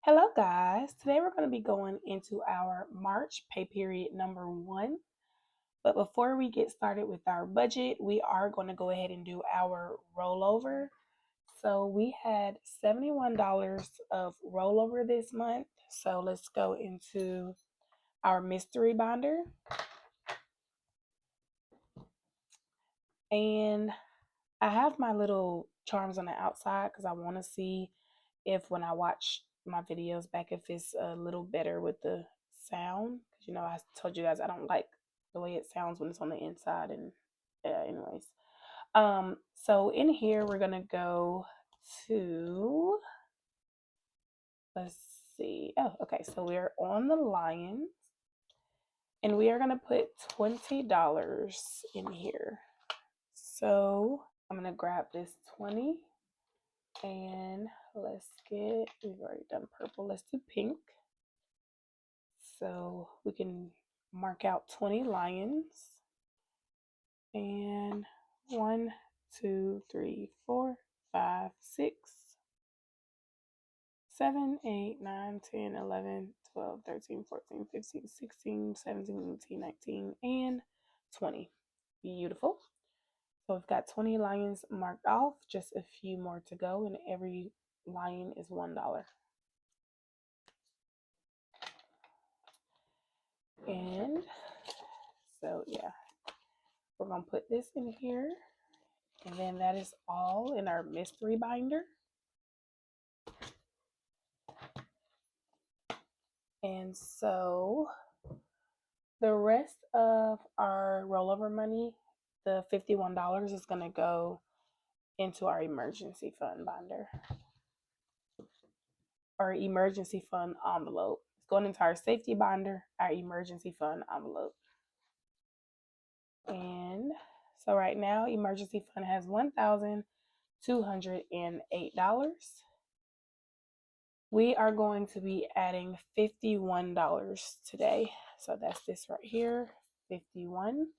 Hello, guys. Today we're going to be going into our March pay period number 1. But before we get started with our budget, we are going to go ahead and do our rollover. So we had $71 of rollover this month. So let's go into our mystery binder. And I have my little charms on the outside because I want to see if when I watch my videos back, if it's a little better with the sound. Because, I told you guys I don't like the way it sounds when it's on the inside. And anyways. So in here, we're going to go to, let's see. Oh, okay. So we're on the Lions. And we are going to put $20 in here. So I'm going to grab this 20 and we've already done purple. Let's do pink. So we can mark out 20 lions. And 1, 2, 3, 4, 5, 6, 7, 8, 9, 10, 11, 12, 13, 14, 15, 16, 17, 18, 19, and 20. Beautiful. So we've got 20 lions marked off, just a few more to go, and every lion is $1. And so, yeah, we're going to put this in here. And then that is all in our mystery binder. And so the rest of our rollover money, the $51, is going to go into our emergency fund binder, or emergency fund envelope. It's going into our safety binder, our emergency fund envelope. And so right now, emergency fund has $1,208. We are going to be adding $51 today. So that's this right here, 51.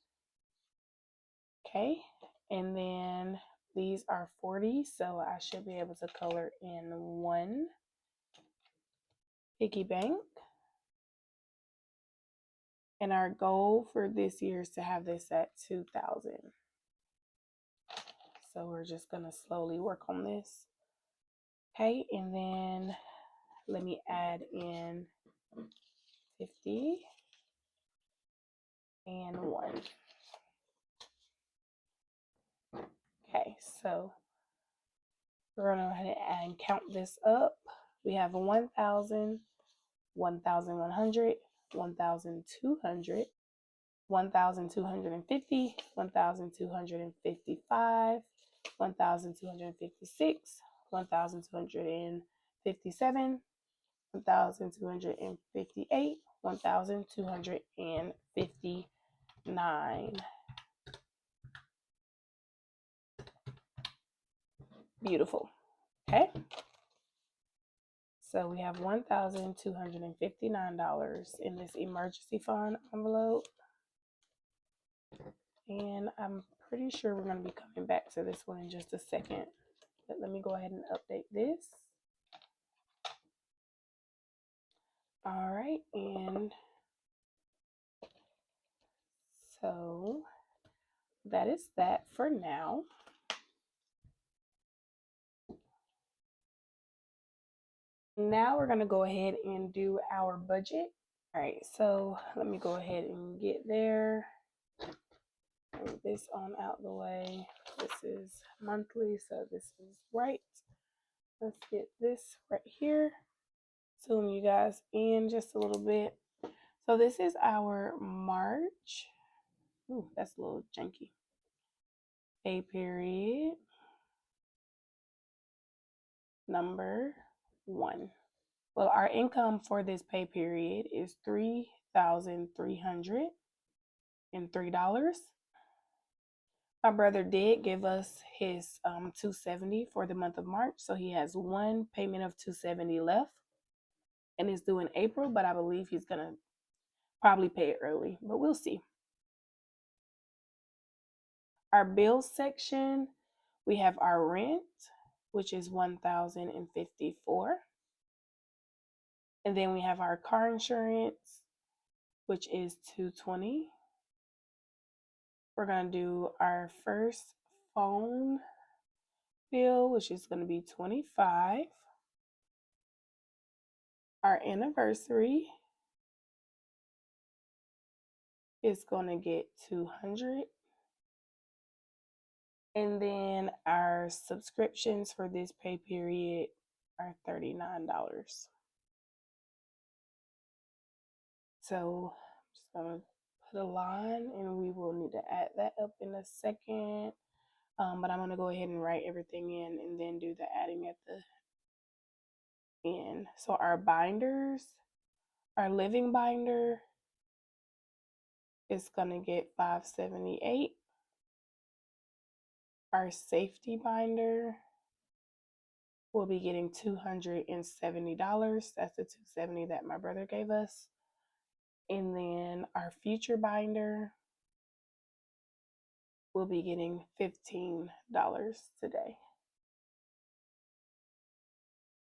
Okay, and then these are 40, so I should be able to color in one piggy bank. And our goal for this year is to have this at 2,000. So we're just gonna slowly work on this. Okay, and then let me add in 50 and 1. Okay, so we're gonna go ahead and count this up. We have 1,000, 1,100, 1,200, 1,250, 1,255, 1,256, 1,257, 1,258, 1,259. Beautiful. Okay. So we have $1,259 in this emergency fund envelope. And I'm pretty sure we're going to be coming back to this one in just a second. But let me go ahead and update this. All right, and so that is that for now. Now we're going to go ahead and do our budget. All right, so let me go ahead and get there. Move this on out the way. This is monthly, so this is right. Let's get this right here. Zoom you guys in just a little bit. So this is our March. Ooh, that's a little janky. Pay period number 1. Well, our income for this pay period is $3,303. My brother did give us his $270 for the month of March, so he has one payment of $270 left, and it's due in April, but I believe he's gonna probably pay it early, but we'll see. Our bills section, we have our rent, which is $1,054. And then we have our car insurance, which is $220. We're going to do our first phone bill, which is going to be $25. Our anniversary is going to get $200. And then our subscriptions for this pay period are $39. So I'm just going to put a line, and we will need to add that up in a second. But I'm going to go ahead and write everything in and then do the adding at the end. So our binders, our living binder is going to get $578. Our safety binder will be getting $270. That's the $270 that my brother gave us. And then our future binder will be getting $15 today.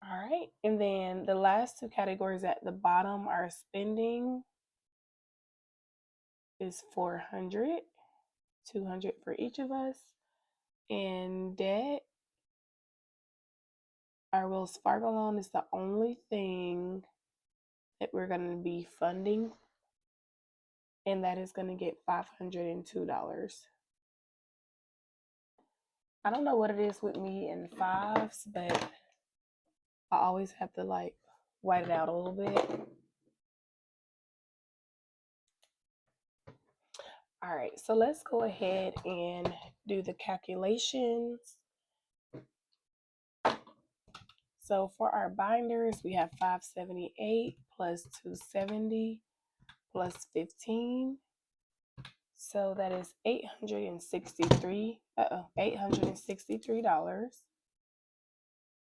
All right. And then the last two categories at the bottom, our spending is $400, $200 for each of us. And debt, our Wells Fargo loan is the only thing that we're going to be funding, and that is going to get $502. I don't know what it is with me in fives, but I always have to like white it out a little bit. All right, so let's go ahead and do the calculations. So for our binders, we have 578 plus 270 plus 15. So that is $863. $863.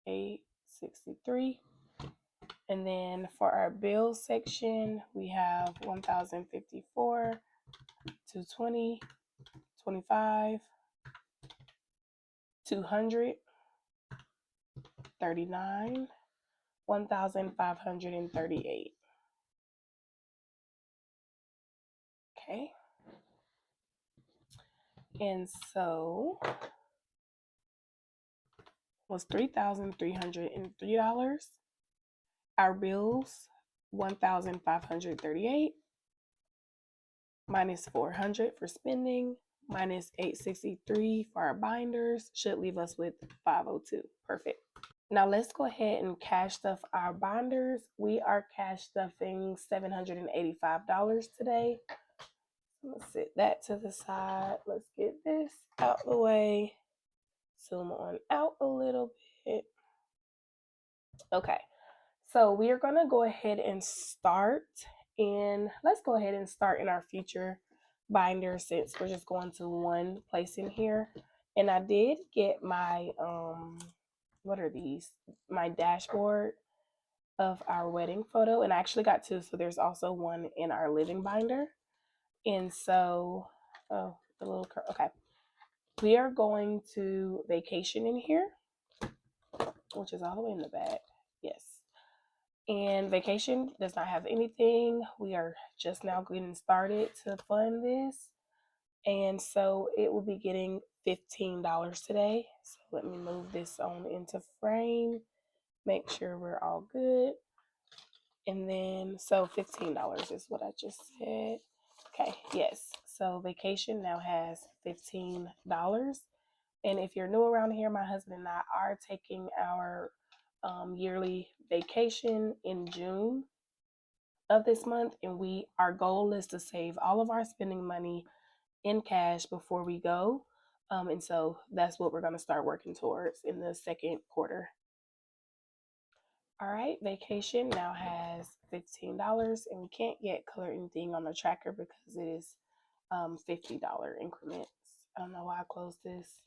$863. And then for our bill section, we have 1,054, 220, 25, 200, 39, 1,538. Okay. And so was $3,303. Our bills, 1,538 minus 400 for spending minus 863 for our binders should leave us with 502. Perfect. Now let's go ahead and cash stuff our binders. We are cash stuffing $785 today. Let's set that to the side. Let's get this out the way. Zoom on out a little bit. Okay, so we are going to go ahead and start. And let's go ahead and start in our future binder since we're just going to one place in here. And I did get my, what are these? My dashboard of our wedding photo. And I actually got two. So there's also one in our living binder. And so, oh, the little curl. Okay. We are going to vacation in here, which is all the way in the back. Yes. And vacation does not have anything. We are just now getting started to fund this. And so it will be getting $15 today. So let me move this on into frame. Make sure we're all good. And then, so $15 is what I just said. Okay, yes. So vacation now has $15. And if you're new around here, my husband and I are taking our yearly vacation in June of this month. And our goal is to save all of our spending money in cash before we go. And so that's what we're going to start working towards in the second quarter. All right, vacation now has $15, and we can't yet color anything on the tracker because it is $50 increments. I don't know why I closed this.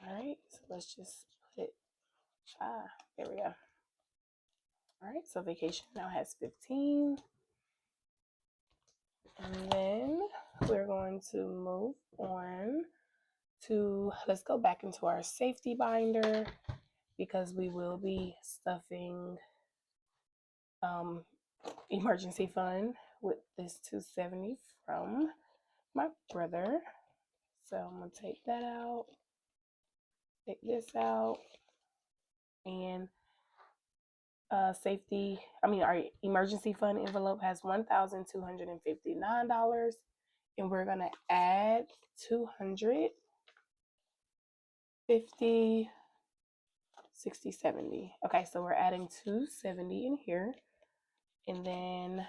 All right, so let's just put, there we go. All right, so vacation now has 15. And then we're going to move on to, let's go back into our safety binder because we will be stuffing um, emergency fund with this 270 from my brother. So I'm gonna take that out, take this out, and our emergency fund envelope has $1,259, and we're gonna add 250, 60, 70. Okay, so we're adding 270 in here, and then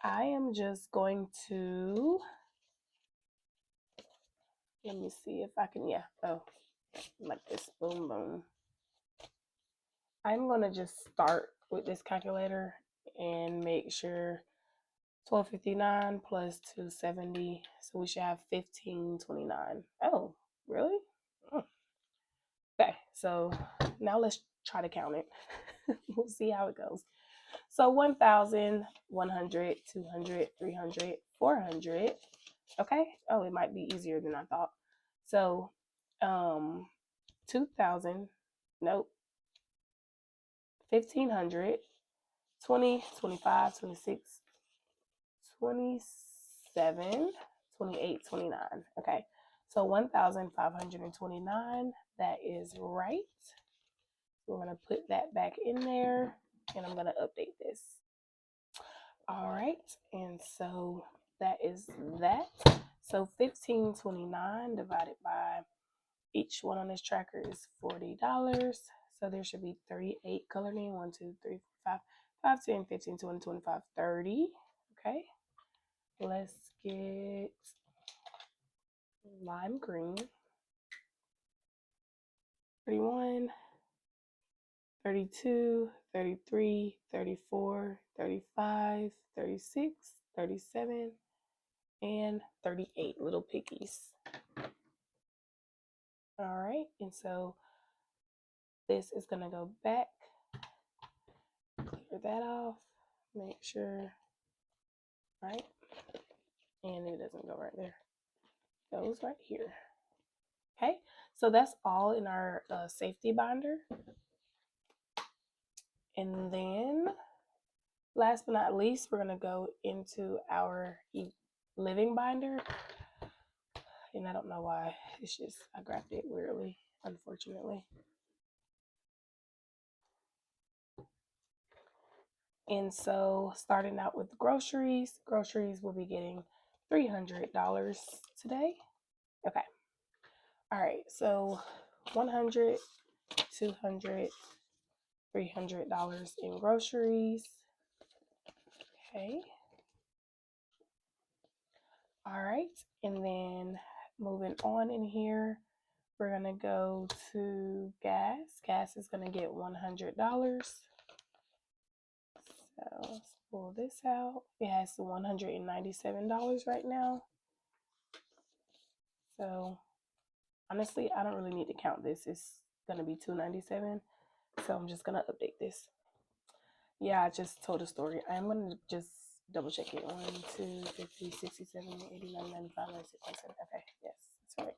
I am just going to, let me see if I can, yeah, oh, like this, boom, boom. I'm gonna just start with this calculator and make sure 1259 plus 270, so we should have 1529. Oh, really? Oh. Okay, so now let's try to count it. We'll see how it goes. So 1,000, 100, 200, 300, 400. Okay. Oh, it might be easier than I thought. So, 2,000. Nope. 1,500. 20, 25, 26, 27, 28, 29. Okay. So 1,529. That is right. We're going to put that back in there, and I'm going to update this. All right. And so that is that. So 1529 divided by each one on this tracker is $40. So there should be 38 colored in. 1, 2, 3, 4, 5, 5, 10, 15, 20, 25, 30. Okay. Let's get lime green. 31, 32, 33, 34, 35, 36, 37, and 38 little piggies. All right. And so this is going to go back. Clear that off. Make sure, right? And it doesn't go right there. It goes right here. Okay. So that's all in our safety binder. And then last but not least, we're going to go into our living binder. And I don't know why. It's just, I grabbed it weirdly, unfortunately. And so starting out with groceries will be getting $300 today. Okay. All right. So 100, 200, $300 in groceries. Okay. All right. And then moving on in here, we're going to go to gas. Gas is going to get $100. So let's pull this out. It has $197 right now. So honestly, I don't really need to count this. It's going to be $297. So I'm just going to update this. Yeah, I just told a story. I'm going to just double check it. 1, 2, 50, 60, 70, 80, 90, 95, 96, 97. Okay, yes, that's right.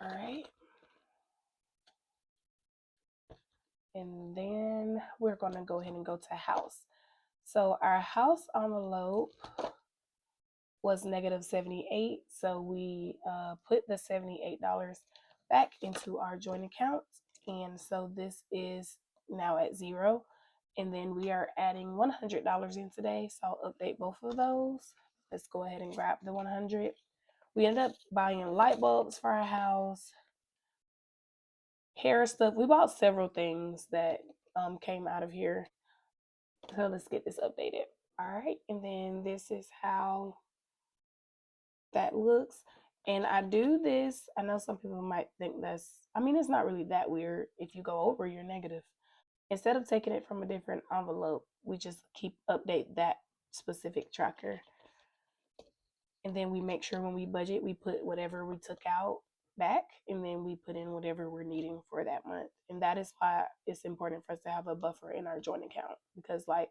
All right. And then we're going to go ahead and go to house. So our house envelope was negative 78. So we put the $78 back into our joint account. And so this is now at 0. And then we are adding $100 in today. So I'll update both of those. Let's go ahead and grab the 100. We ended up buying light bulbs for our house, hair stuff. We bought several things that came out of here. So let's get this updated. All right. And then this is how that looks. And I do this. I know some people might think it's not really that weird. If you go over, you're negative. Instead of taking it from a different envelope, we just update that specific tracker. And then we make sure when we budget, we put whatever we took out back, and then we put in whatever we're needing for that month. And that is why it's important for us to have a buffer in our joint account, because like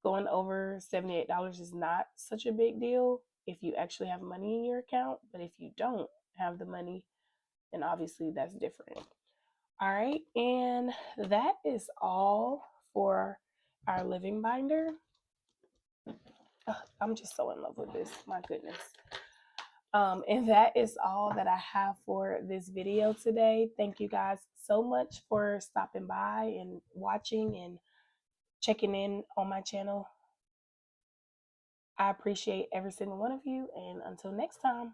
going over $78 is not such a big deal if you actually have money in your account. But if you don't have the money, then obviously that's different. All right, and that is all for our living binder. Ugh, I'm just so in love with this. My goodness. And that is all that I have for this video today. Thank you guys so much for stopping by and watching and checking in on my channel. I appreciate every single one of you. And until next time.